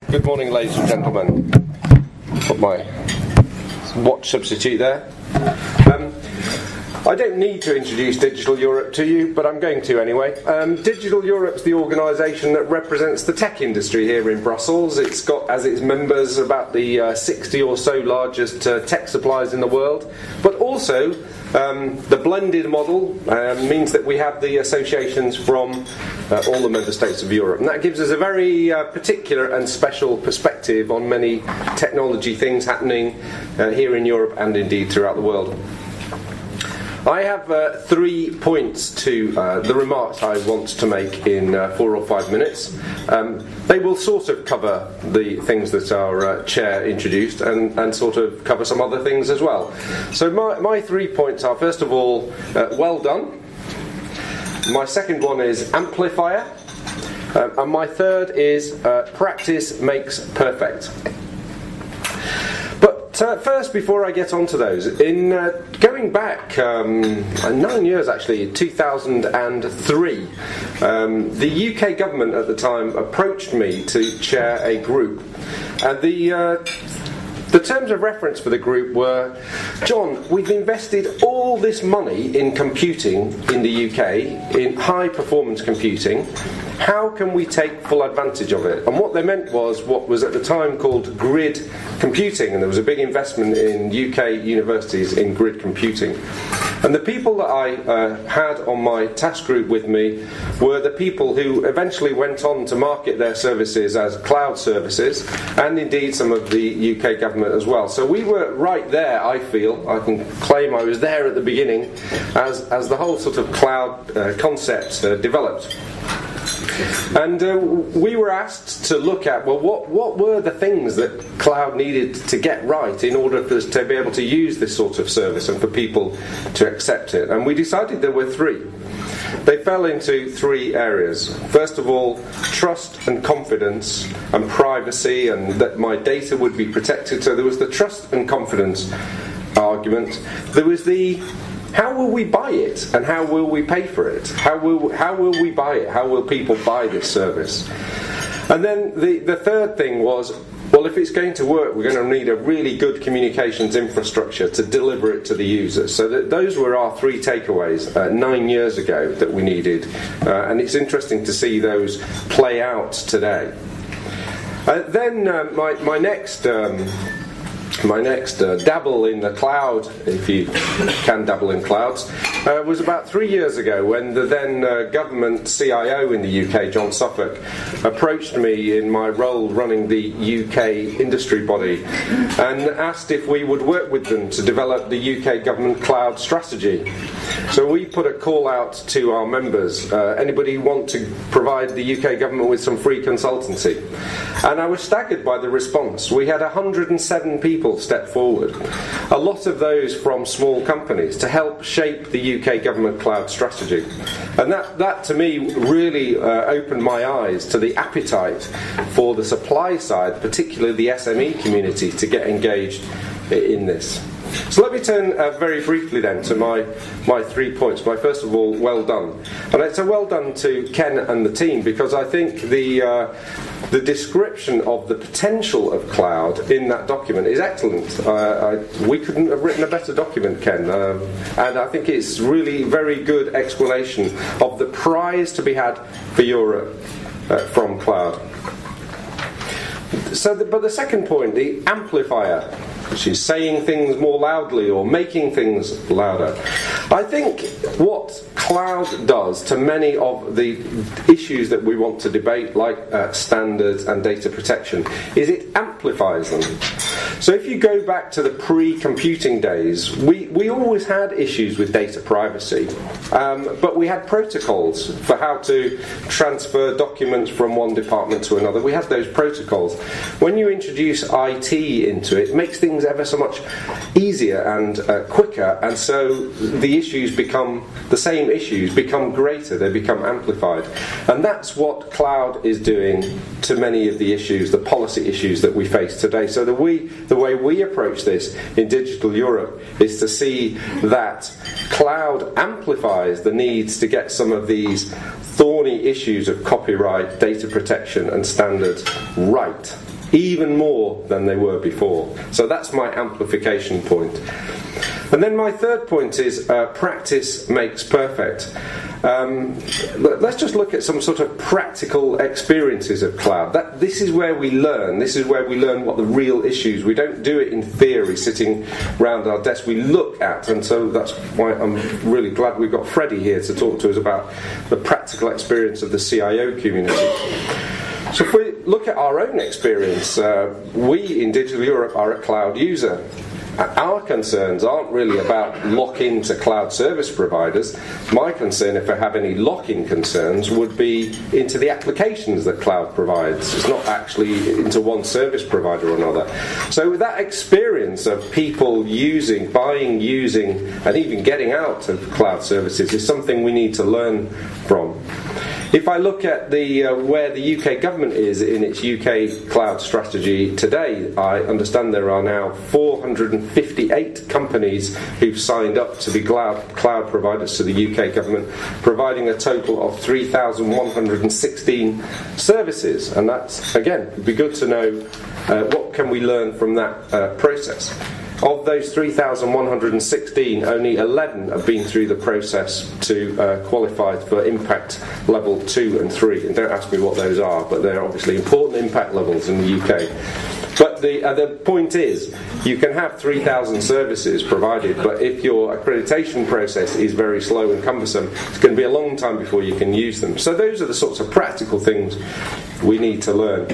Good morning, ladies and gentlemen. Put my watch substitute there. I don't need to introduce Digital Europe to you, but I'm going to anyway. Digital Europe's the organisation that represents the tech industry here in Brussels. It's got as its members about the 60 or so largest tech suppliers in the world, but also the blended model means that we have the associations from all the member states of Europe, and that gives us a very particular and special perspective on many technology things happening here in Europe and indeed throughout the world. I have 3 points to the remarks I want to make in 4 or 5 minutes. They will sort of cover the things that our chair introduced and sort of cover some other things as well. So my 3 points are, first of all, well done. My second one is amplifier. And my third is practice makes perfect. First, before I get onto those, in going back 9 years actually, 2003, the UK government at the time approached me to chair a group, and the terms of reference for the group were, John, we've invested all this money in computing in the UK, in high performance computing. How can we take full advantage of it? And what they meant was what was at the time called grid computing, and there was a big investment in UK universities in grid computing. And the people that I had on my task group with me were the people who eventually went on to market their services as cloud services, and indeed some of the UK government as well. So we were right there, I feel. I can claim I was there at the beginning as the whole sort of cloud concept developed. And we were asked to look at, well, what were the things that cloud needed to get right in order for us to be able to use this sort of service and for people to accept it. And we decided there were 3. They fell into 3 areas. First of all, trust and confidence and privacy, and that my data would be protected. So there was the trust and confidence argument. There was the how will we buy it and how will we pay for it? How will we buy it? How will people buy this service? And then the third thing was, well, if it's going to work, we're going to need a really good communications infrastructure to deliver it to the users. So those were our 3 takeaways 9 years ago that we needed. And it's interesting to see those play out today. Then my next dabble in the cloud, if you can dabble in clouds, was about 3 years ago when the then government CIO in the UK, John Suffolk, approached me in my role running the UK industry body and asked if we would work with them to develop the UK government cloud strategy. So we put a call out to our members, anybody want to provide the UK government with some free consultancy? And I was staggered by the response. We had 107 people step forward, a lot of those from small companies, to help shape the UK government cloud strategy. And that to me really opened my eyes to the appetite for the supply side, particularly the SME community, to get engaged in this. So let me turn very briefly then to my 3 points. My first of all, well done. And it's a well done to Ken and the team, because I think the description of the potential of cloud in that document is excellent. We couldn't have written a better document, Ken. And I think it's really very good explanation of the prize to be had for Europe from cloud. But the second point, the amplifier, which is saying things more loudly or making things louder. I think what cloud does to many of the issues that we want to debate, like standards and data protection, is it amplifies them. So if you go back to the pre-computing days, we always had issues with data privacy, but we had protocols for how to transfer documents from one department to another. We had those protocols. When you introduce IT into it, it makes things ever so much easier and quicker, and so the issues become the same issues, become greater, they become amplified. And that's what cloud is doing to many of the issues, the policy issues that we face today. So the way we approach this in Digital Europe is to see that cloud amplifies the needs to get some of these thorny issues of copyright, data protection and standards right. even more than they were before. So that's my amplification point. And then my third point is practice makes perfect. Let's just look at some sort of practical experiences of cloud. This is where we learn. This is where we learn what the real issues. We don't do it in theory, sitting around our desk. We look at, and so that's why I'm really glad we've got Freddie here to talk to us about the practical experience of the CIO community. So if we look at our own experience, we in Digital Europe are a cloud user. Our concerns aren't really about lock-in to cloud service providers. My concern, if I have any lock-in concerns, would be into the applications that cloud provides. It's not actually into one service provider or another. So that experience of people using, buying, using, and even getting out of cloud services is something we need to learn from. If I look at where the UK government is in its UK cloud strategy today, I understand there are now 458 companies who've signed up to be cloud providers to the UK government, providing a total of 3,116 services. And that's, again, it'd be good to know what can we learn from that process. Of those 3,116, only 11 have been through the process to qualify for impact level 2 and 3. And don't ask me what those are, but they're obviously important impact levels in the UK. But the point is, you can have 3,000 services provided, but if your accreditation process is very slow and cumbersome, it's going to be a long time before you can use them. So those are the sorts of practical things we need to learn.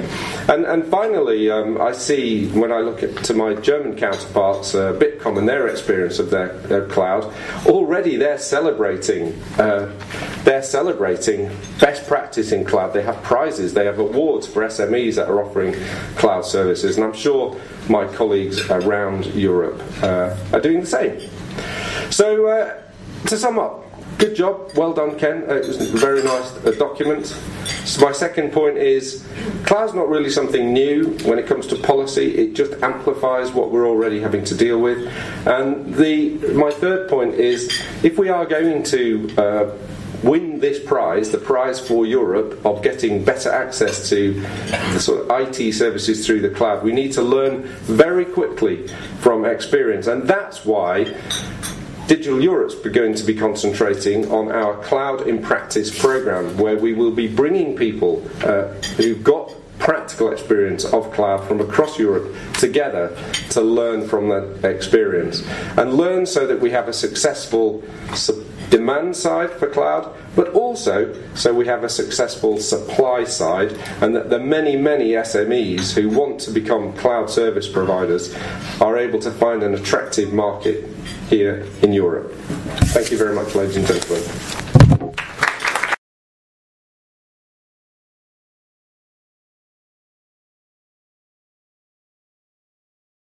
And finally, I see, when I look to my German counterparts, Bitkom and their experience of their cloud, already they're celebrating best practice in cloud. They have prizes, they have awards for SMEs that are offering cloud services, and I'm sure my colleagues around Europe are doing the same. So to sum up, good job, well done Ken, it was a very nice document. So my second point is, cloud's not really something new when it comes to policy, it just amplifies what we're already having to deal with. And my third point is, if we are going to win this prize, the prize for Europe of getting better access to the sort of IT services through the cloud, we need to learn very quickly from experience. And that's why Digital Europe's going to be concentrating on our Cloud in Practice programme, where we will be bringing people who've got practical experience of cloud from across Europe together to learn from that experience. And learn so that we have a successful demand side for cloud, but also so we have a successful supply side, and that the many, many SMEs who want to become cloud service providers are able to find an attractive market here in Europe. Thank you very much, ladies and gentlemen.